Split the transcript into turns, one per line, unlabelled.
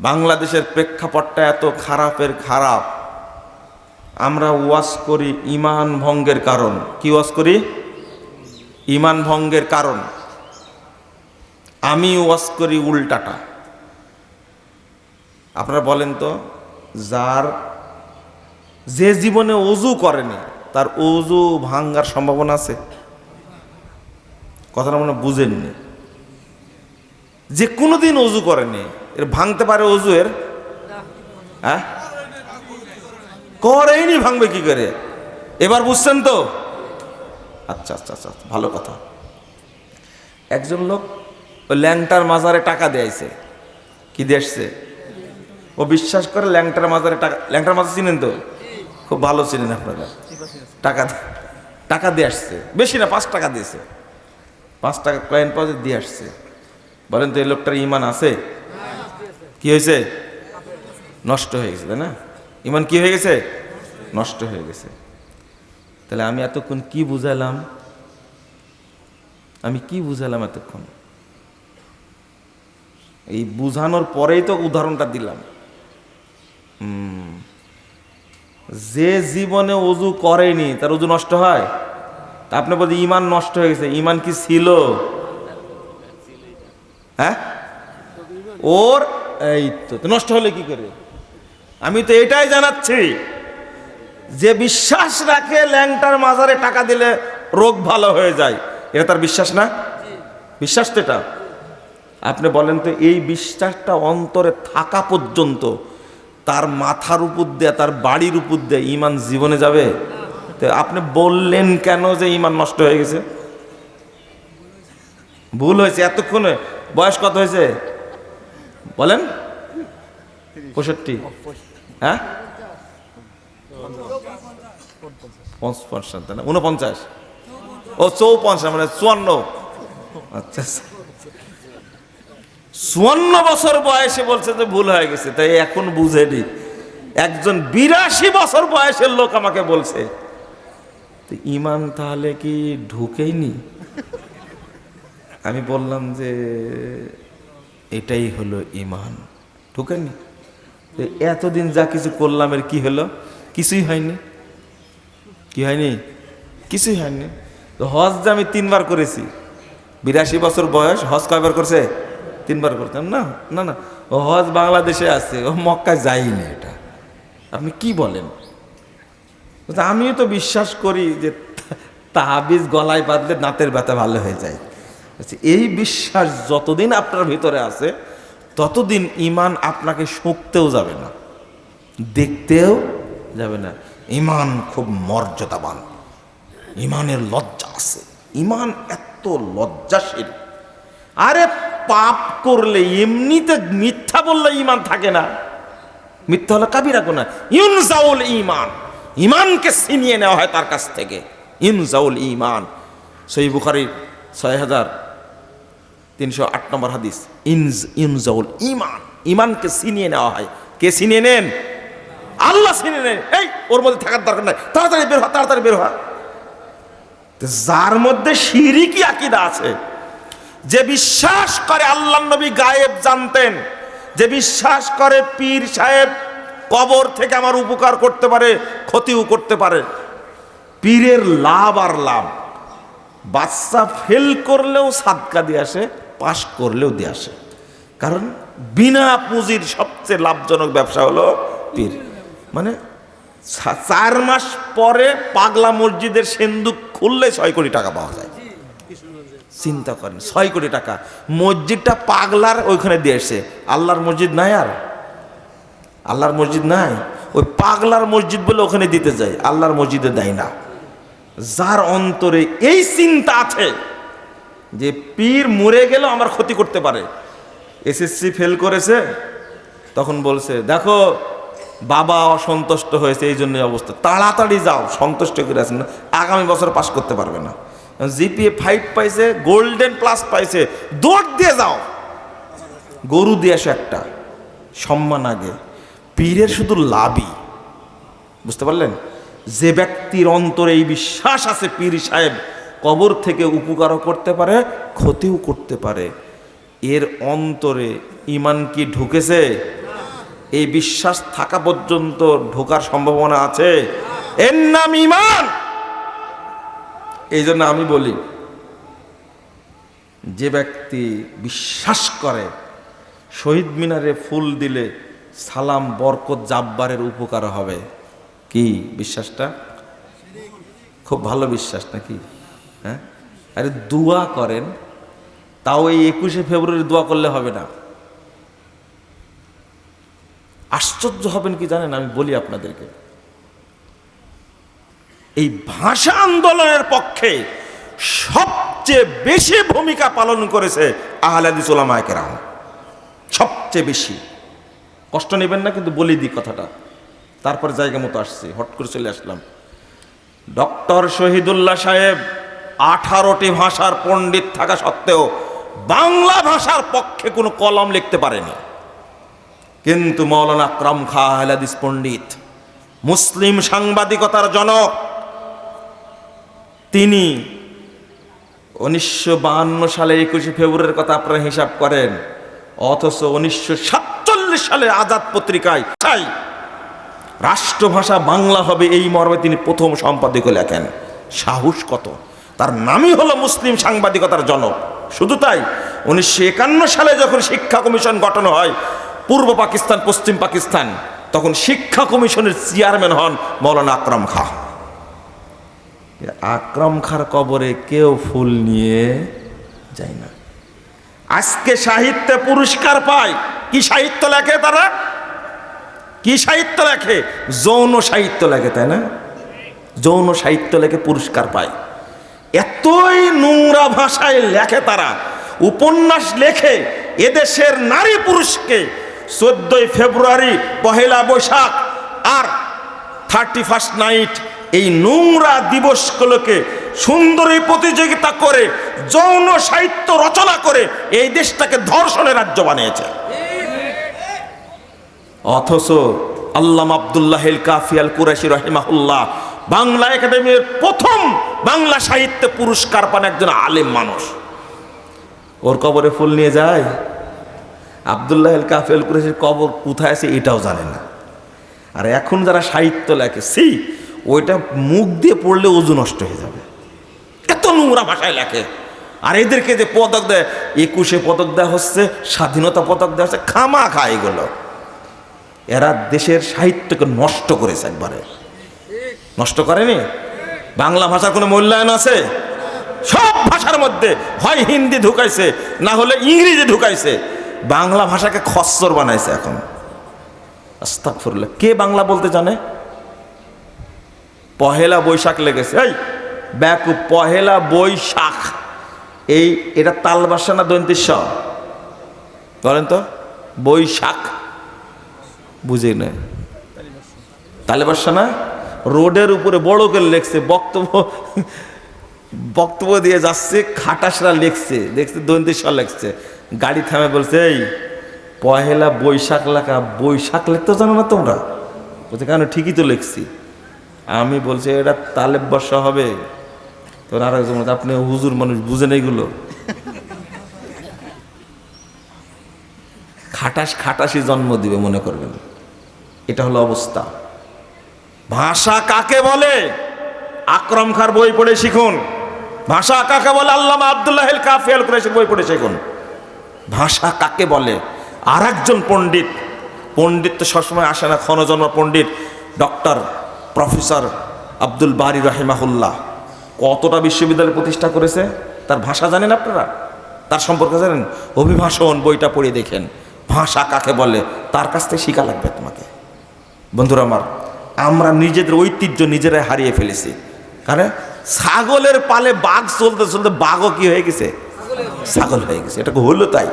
বাংলাদেশের প্রেক্ষাপটটা এত খারাপের খারাপ, আমরা ওয়াজ করি ঈমান ভঙ্গের কারণ। কি ওয়াজ করি? ঈমান ভঙ্গের কারণ। আমি ওয়াজ করি উল্টাটা। আপনারা বলেন তো, যে জীবনে ওযু করেনি তার ওযু ভাঙ্গার সম্ভাবনা আছে? কথাটা মনে বুঝেননি। যে কোনোদিন ওযু করেনি এর ভাঙতে পারে ওযু? এর হ্যাঁ করেইনি, ভাঙবে কি করে? এবার বুঝছেন তো? আচ্ছা আচ্ছা আচ্ছা, ভালো কথা। একজন লোক ওই ল্যাংটার মাজারে টাকা দিয়েছে। কি দিয়েছে? ও বিশ্বাস করে ল্যাংটার মাজারে টাকা। ল্যাংটার মাজার চিনেন তো? খুব ভালো চিনেন আপনারা। টাকা দিয়ে আসছে, বেশি না, 5 টাকা দিয়েছে। 5 টাকা কয়েন পাওয়া দিয়ে আসছে। বলেন তো এই লোকটার ঈমান আছে? কি হয়েছে? নষ্ট হয়ে গেছে, তাই না? ঈমান কি হয়ে গেছে? নষ্ট হয়ে গেছে। তাহলে আমি এতক্ষণ কি বুঝালাম? এতক্ষণ এই বুঝানোর পরেই তো উদাহরণটা দিলাম। যে জীবনে ওযু করেনি তার ওযু নষ্ট হয়? তা আপনি বলছেন ঈমান নষ্ট হয়ে গেছে। ঈমান কি ছিল? হ্যাঁ, ওর এই তো নষ্ট হলে কি করে? আমি তো এটাই জানাচ্ছি, যে বিশ্বাস রাখে ল্যাংটার মাজারে টাকা দিলে রোগ ভালো হয়ে যায়, এটা তার বিশ্বাস না? বিশ্বাস তো এটা। আপনি বলেন তো, এই বিশ্বাসটা অন্তরে থাকা পর্যন্ত তার মাথার উপর দিয়ে, তার বাড়ির উপর দিয়ে ঈমান জীবনে যাবে? তো আপনি বললেন কেন যে ঈমান নষ্ট হয়ে গেছে? ভুল হয়েছে এতক্ষণে। বয়স কত হয়েছে বলেন? 65? হ্যাঁ, 55 না, 49? ও 54, মানে 54। আচ্ছা, 54 বছর বয়সে বলছে যে ভুল হয়ে গেছে, তাই এখন বুঝেনি। একজন 82 বছর বয়সের লোক আমাকে বলছে, ঈমান তাহলে কি ঢুকেইনি? আমি বললাম যে এটাই হলো ঈমান, ঢুকেনি। এতদিন যা কিছু করলাম এর কি হলো? কিছুই হয়নি। কি হয়নি? কিছুই হয়নি। তো হজ যে আমি 3 বার করেছি, 82 বছর বয়স, হজ কয়বার করছে? 3 বার করতাম না। না না, ও হজ বাংলাদেশে আছে, ও মক্কায় যায়নি। এটা আপনি কি বলেন? আমিও তো বিশ্বাস করি যে তাবিজ গলায় বাঁধলে দাঁতের ব্যথা ভালো হয়ে যায়। এই বিশ্বাস যতদিন আপনার ভিতরে আছে ততদিন ঈমান আপনাকে শুঁকতেও যাবে না, দেখতেও যাবে না। ঈমান খুব মর্যাদাবান, ঈমানের লজ্জা আছে। ঈমান এত লজ্জাশীল। আরে পাপ করলে এমনিতে মিথ্যা বললে ঈমান থাকে না। মিথ্যা হলো কাবিরা গুনাহ। ইনজাউল ঈমান, ঈমানকে ছিনিয়ে নেওয়া হয় তার কাছ থেকে। ইনজাউল ঈমান, সহিহ বুখারী 6308 নম্বর হাদিস। ইনজাউল ঈমান, ঈমানকে ছিনিয়ে নেওয়া হয়। কে ছিনিয়ে নেন? আল্লাহ ছিনিয়ে নেন। এই ওর মধ্যে থাকার দরকার নাই, তাড়াতাড়ি বের হ, তাড়াতাড়ি বের হ। যার মধ্যে শিরকি আকীদা আছে, যে বিশ্বাস করে আল্লাহর নবী গায়েব জানতেন, যে বিশ্বাস করে পীর সাহেব কবর থেকে আমার উপকার করতে পারে, ক্ষতিও করতে পারে, পীরের লাভ আর লাভ। বাচ্চা ফেল করলেও সাদকা দিয়ে আসে, পাস করলেও দিয়ে আসে। কারণ বিনা পুঁজির সবচেয়ে লাভজনক ব্যবসা হলো পীর। মানে 4 মাস পরে পাগলা মসজিদের সিন্দুক খুললে 6 কোটি টাকা পাওয়া যায়। চিন্তা করেন, 6 কোটি টাকা। মসজিদটা পাগলার ওইখানে দিয়ে এসে, আল্লাহর মসজিদ নাই। আর আল্লাহর মসজিদ নাই, ওই পাগলার মসজিদ বলে ওখানে দিতে যায়, আল্লাহর মসজিদে দেয় না। যার অন্তরে এই চিন্তা আছে যে পীর মরে গেল আমার ক্ষতি করতে পারে, এসএসসি ফেল করেছে, তখন বলছে দেখো বাবা অসন্তুষ্ট হয়েছে, এই জন্য অবস্থা, তাড়াতাড়ি যাও, সন্তুষ্ট করে আছেন না, আগামী বছর পাস করতে পারবে না। জিপিএ 5 পাইছে, গোল্ডেন প্লাস পাইছে, দৌড় দিয়ে যাও, গরু দিয়ে আসো একটা, সম্মান আগে। পীরের শুধু লাভই, বুঝতে পারলেন? যে ব্যক্তির অন্তরে এই বিশ্বাস আছে পীর সাহেব কবর থেকে উপকারও করতে পারে, ক্ষতিও করতে পারে, এর অন্তরে ঈমান কি ঢুকেছে? এই বিশ্বাস থাকা পর্যন্ত ঢোকার সম্ভাবনা আছে, এর নাম ঈমান। এই জন্য আমি বলি, যে ব্যক্তি বিশ্বাস করে শহীদ মিনারে ফুল দিলে সালাম বরকত জাব্বারের উপকার হবে, কি বিশ্বাসটা? খুব ভালো বিশ্বাস নাকি? হ্যাঁ, আরে দোয়া করেন, তাও এই 21শে ফেব্রুয়ারি দোয়া করলে হবে না। আশ্চর্য হবেন কি জানেন, আমি বলি আপনাদেরকে, এই ভাষা আন্দোলনের পক্ষে সবচেয়ে বেশি ভূমিকা পালন করেছে আহলে হাদিস উলামায়ে কেরাম, সবচেয়ে বেশি। কষ্ট নেবেন না, কিন্তু বলি দিই কথাটা, তারপরে জায়গা মতো আসছি, হট করে চলে আসলাম। ডক্টর শহীদুল্লাহ সাহেব 18টি ভাষার পণ্ডিত থাকা সত্ত্বেও বাংলা ভাষার পক্ষে কোনো কলম লিখতে পারেনি। কিন্তু মাওলানা আকরাম খাঁ আহলে হাদিস পণ্ডিত, মুসলিম সাংবাদিকতার জনক, তিনি 1952 সালে 21শে ফেব্রুয়ারির কথা আপনারা হিসাব করেন, অথচ 1947 সালে আজাদ পত্রিকায় রাষ্ট্রভাষা বাংলা হবে এই মর্মে তিনি প্রথম সম্পাদকীয় লেখেন। সাহস কত! তার নামই হলো মুসলিম সাংবাদিকতার জনক। শুধু তাই, 1951 সালে যখন শিক্ষা কমিশন গঠন হয় পূর্ব পাকিস্তান পশ্চিম পাকিস্তান, তখন শিক্ষা কমিশনের চেয়ারম্যান হন মাওলানা আকরাম খাঁ। আকরাম খাঁর কবরে কেউ ফুল নিয়ে যায় না। আজকে সাহিত্যে পুরস্কার পায়, কি সাহিত্য লেখে তারা? কি সাহিত্য লেখে? যৌন সাহিত্য লেখে, তাই না? যৌন সাহিত্য লেখে পুরস্কার পায়। এতই নোংরা ভাষায় লেখে তারা, উপন্যাস লেখে এদেশের নারী পুরুষকে 14ই ফেব্রুয়ারি, পহেলা বৈশাখ আর 31st নাইট, এই নোংরা দিবসগুলোকে সুন্দরী প্রতিযোগিতা করে যৌন সাহিত্য রচনা করে এই দেশটাকে ধর্ষণের রাজ্য বানিয়েছে। অথচ আল্লামা আব্দুল্লাহ আল কাফি আল কুরাইশি রাহিমাহুল্লাহ বাংলা একাডেমির প্রথম বাংলা সাহিত্যে পুরস্কার পান একজন আলেম মানুষ, ওর কবরে ফুল নিয়ে যায়? আব্দুল্লাহ আল কাফি আল কুরাইশির কবর কোথায় আছে এটাও জানে না। আর এখন যারা সাহিত্য লেখে, ওইটা মুখ দিয়ে পড়লে ওজু নষ্ট হয়ে যাবে, এত নোংরা ভাষায় লেখে। আর এদেরকে যে পদক দেয়, 21শে পদক দেওয়া হচ্ছে, স্বাধীনতা পদক দেওয়া হচ্ছে, খামা খা এগুলো। এরা দেশের সাহিত্যকে নষ্ট করেছে, একবারে নষ্ট করেনি। বাংলা ভাষার কোনো মূল্যায়ন আছে? সব ভাষার মধ্যে হয় হিন্দি ঢুকাইছে, না হলে ইংরেজি ঢুকাইছে, বাংলা ভাষাকে খচ্চর বানাইছে এখন। আস্তাগফিরুল্লাহ, কে বাংলা বলতে জানে? পহেলা বৈশাখ লেগেছে, এই ব্যাকুব, পহেলা বৈশাখ, এটা তালবাসা না দন্তিস বলেন তো? বৈশাখ বুঝি না, তালেবাসা না? রোডের উপরে বড় করে লেখছে, বক্তব্য দিয়ে যাচ্ছে, খাটাসরা লিখছে, দেখছে দন্তিস লেখছে, গাড়ি থামে বলছে, এই পহেলা বৈশাখ লেখা, বৈশাখ লিখতে জানো না তোমরা? বলছে কেন, ঠিকই তো লিখছি। আমি বলছি এটা তালেব বর্ষা হবে। তো আর একজন, আপনি হুজুর মানুষ, বুঝেন এইগুলো? খাটাসি জন্ম দিবে মনে করবেন। এটা হলো অবস্থা। ভাষা কাকে বলে? আকরাম খাঁর বই পড়ে শিখুন। ভাষা কাকে বলে? আল্লামা আব্দুল্লাহ আল কাফি আল কুরাইশির বই পড়ে শিখুন ভাষা কাকে বলে। আর একজন পণ্ডিত তো সবসময় আসে না, ক্ষণজন্ম পণ্ডিত, ডক্টর প্রফেসর আব্দুল বারী রাহিমাহুল্লাহ কতটা বিশ্ববিদ্যালয় প্রতিষ্ঠা করেছে, তার ভাষা জানেন আপনারা? তার সম্পর্কে জানেন? অভিভাষণ বইটা পড়ে দেখেন, ভাষা কাকে বলে, তার কাছ থেকে শিখা লাগবে তোমাকে। বন্ধুরা আমার, আমরা নিজেদের ঐতিহ্য নিজেরাই হারিয়ে ফেলেছি। কারণ ছাগলের পালে বাঘ চলতে চলতে বাঘও কি হয়ে গেছে? ছাগল হয়ে গেছে। এটা হলো তাই।